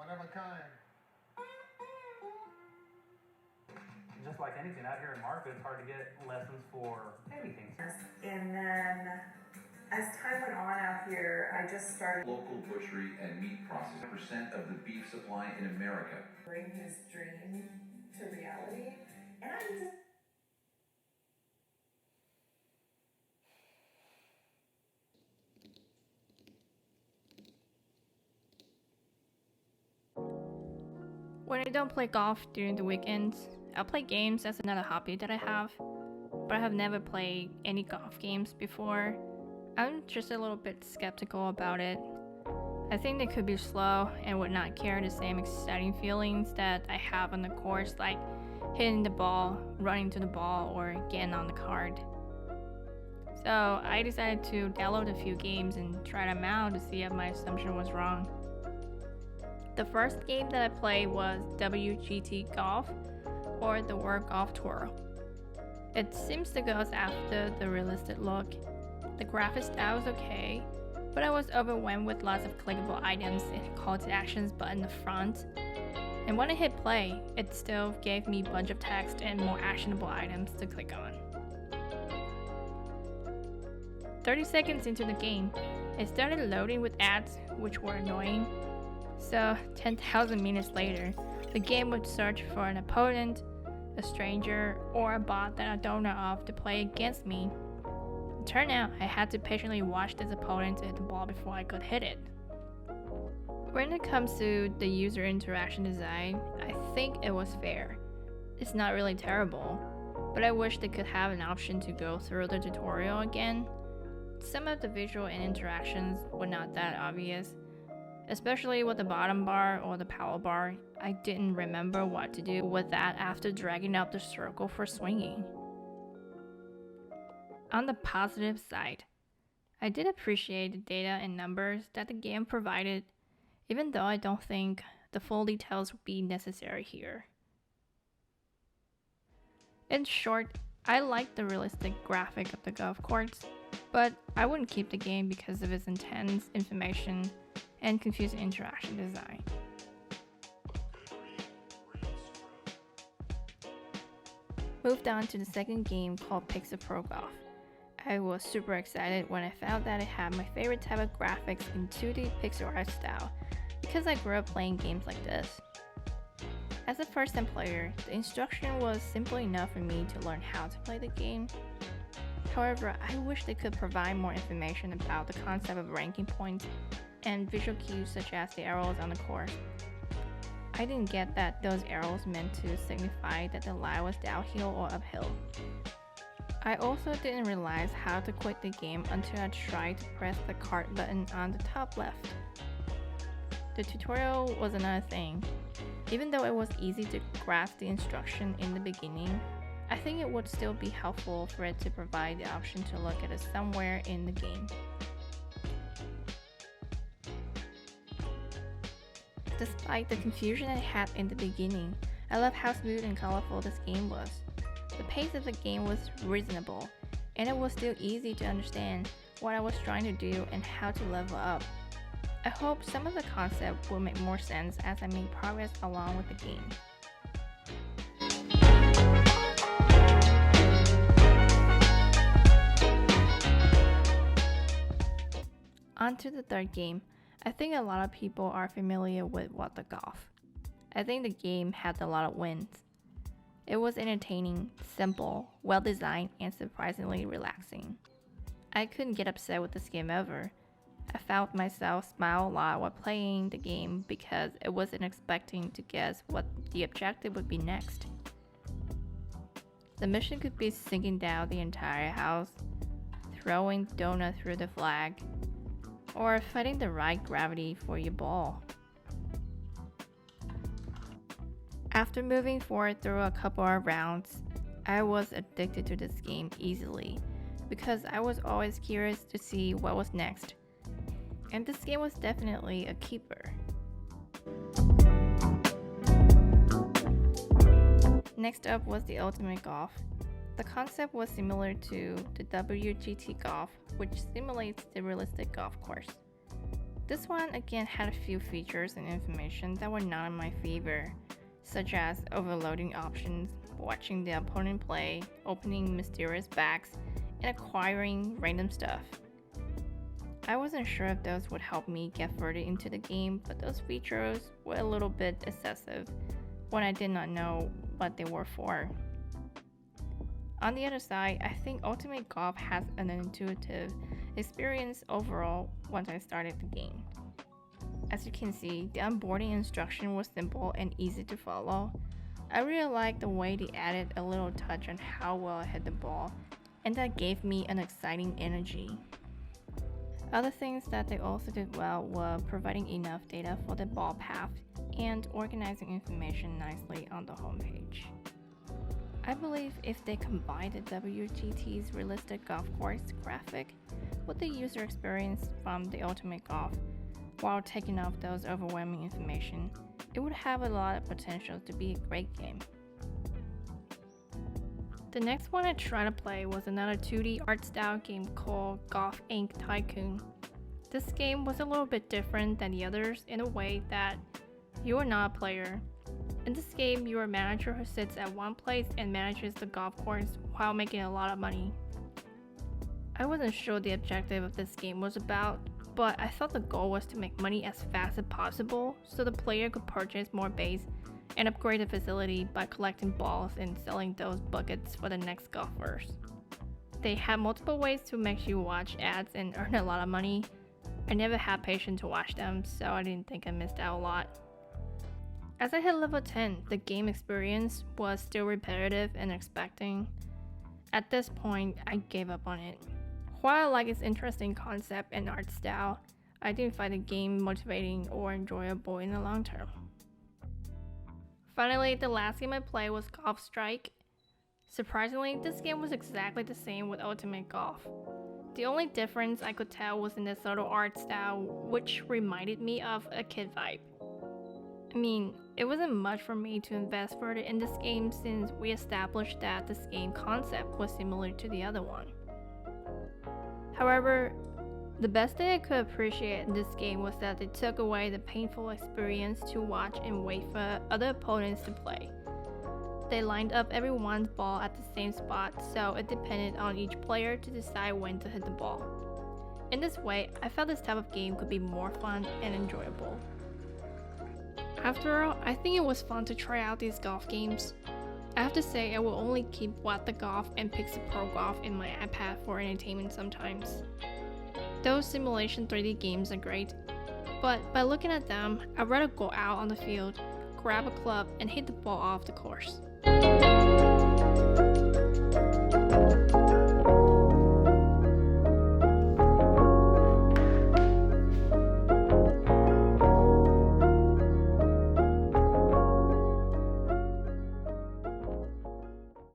one of a kind. Just like anything out here in Marfa, it's hard to get lessons for anything. And then as time went on out here, I just started Local butchery and meat processing, percent of the beef supply in America. bring his dream to reality. And I just When I don't play golf during the weekends, I'll play games as another hobby that I have, but I have never played any golf games before. I'm just a little bit skeptical about it. I think they could be slow and would not carry the same exciting feelings that I have on the course, like hitting the ball, running to the ball, or getting on the cart. So I decided to download a few games and try them out to see if my assumption was wrong. The first game that I played was WGT Golf, or the World Golf Tour. It seems to go after the realistic look. The graphic style is okay, but I was overwhelmed with lots of clickable items and call to actions button in the front. And when I hit play, it still gave me a bunch of text and more actionable items to click on. 30 seconds into the game, it started loading with ads, which were annoying. So 10,000 minutes later, the game would search for an opponent, a stranger, or a bot that I don't know of to play against me. It turned out I had to patiently watch this opponent hit the ball before I could hit it. When it comes to the user interaction design, I think it was fair. It's not really terrible, but I wish they could have an option to go through the tutorial again. Some of the visual and interactions were not that obvious. Especially with the bottom bar or the power bar, I didn't remember what to do with that after dragging up the circle for swinging. On the positive side, I did appreciate the data and numbers that the game provided, even though I don't think the full details would be necessary here. In short, I like the realistic graphic of the golf course, but I wouldn't keep the game because of its intense information and confusing interaction design. Moved on to the second game called Pixel Pro Golf. I was super excited when I found that it had my favorite type of graphics in 2D pixel art style because I grew up playing games like this. As a first-time player, the instruction was simple enough for me to learn how to play the game. However, I wish they could provide more information about the concept of ranking points and visual cues such as the arrows on the course. I didn't get that those arrows meant to signify that the lie was downhill or uphill. I also didn't realize how to quit the game until I tried to press the cart button on the top left. The tutorial was another thing. Even though it was easy to grasp the instruction in the beginning, I think it would still be helpful for it to provide the option to look at it somewhere in the game. Despite the confusion I had in the beginning, I love how smooth and colorful this game was. The pace of the game was reasonable, and it was still easy to understand what I was trying to do and how to level up. I hope some of the concept will make more sense as I make progress along with the game. On to the third game. I think a lot of people are familiar with What the Golf. I think the game had a lot of wins. It was entertaining, simple, well designed, and surprisingly relaxing. I couldn't get upset with this game ever. I found myself smile a lot while playing the game because I wasn't expecting to guess what the objective would be next. The mission could be sinking down the entire house, throwing donut through the flag, or finding the right gravity for your ball. After moving forward through a couple of rounds, I was addicted to this game easily because I was always curious to see what was next. And this game was definitely a keeper. Next up was the Ultimate Golf. The concept was similar to the WGT Golf, which simulates the realistic golf course. This one again had a few features and information that were not in my favor, such as overloading options, watching the opponent play, opening mysterious bags, and acquiring random stuff. I wasn't sure if those would help me get further into the game, but those features were a little bit excessive when I did not know what they were for. On the other side, I think Ultimate Golf has an intuitive experience overall once I started the game. As you can see, the onboarding instruction was simple and easy to follow. I really liked the way they added a little touch on how well I hit the ball, and that gave me an exciting energy. Other things that they also did well were providing enough data for the ball path and organizing information nicely on the homepage. I believe if they combined the WGT's realistic golf course graphic with the user experience from the Ultimate Golf, while taking off those overwhelming information, it would have a lot of potential to be a great game. The next one I tried to play was another 2D art style game called Golf Inc. Tycoon. This game was a little bit different than the others in a way that you are not a player. In this game, you are a manager who sits at one place and manages the golf course while making a lot of money. I wasn't sure the objective of this game was about, but I thought the goal was to make money as fast as possible so the player could purchase more base and upgrade the facility by collecting balls and selling those buckets for the next golfers. They had multiple ways to make you watch ads and earn a lot of money. I never had patience to watch them, so I didn't think I missed out a lot. As I hit level 10, the game experience was still repetitive and expecting. At this point, I gave up on it. While I like its interesting concept and art style, I didn't find the game motivating or enjoyable in the long term. Finally, the last game I played was Golf Strike. Surprisingly, this game was exactly the same with Ultimate Golf. The only difference I could tell was in the subtle art style, which reminded me of a kid vibe. I mean, it wasn't much for me to invest further in this game since we established that this game concept was similar to the other one. However, the best thing I could appreciate in this game was that they took away the painful experience to watch and wait for other opponents to play. They lined up everyone's ball at the same spot, so it depended on each player to decide when to hit the ball. In this way, I felt this type of game could be more fun and enjoyable. After all, I think it was fun to try out these golf games. I have to say I will only keep What the Golf and Pixel Pro Golf in my iPad for entertainment sometimes. Those simulation 3D games are great, but by looking at them, I'd rather go out on the field, grab a club, and hit the ball off the course.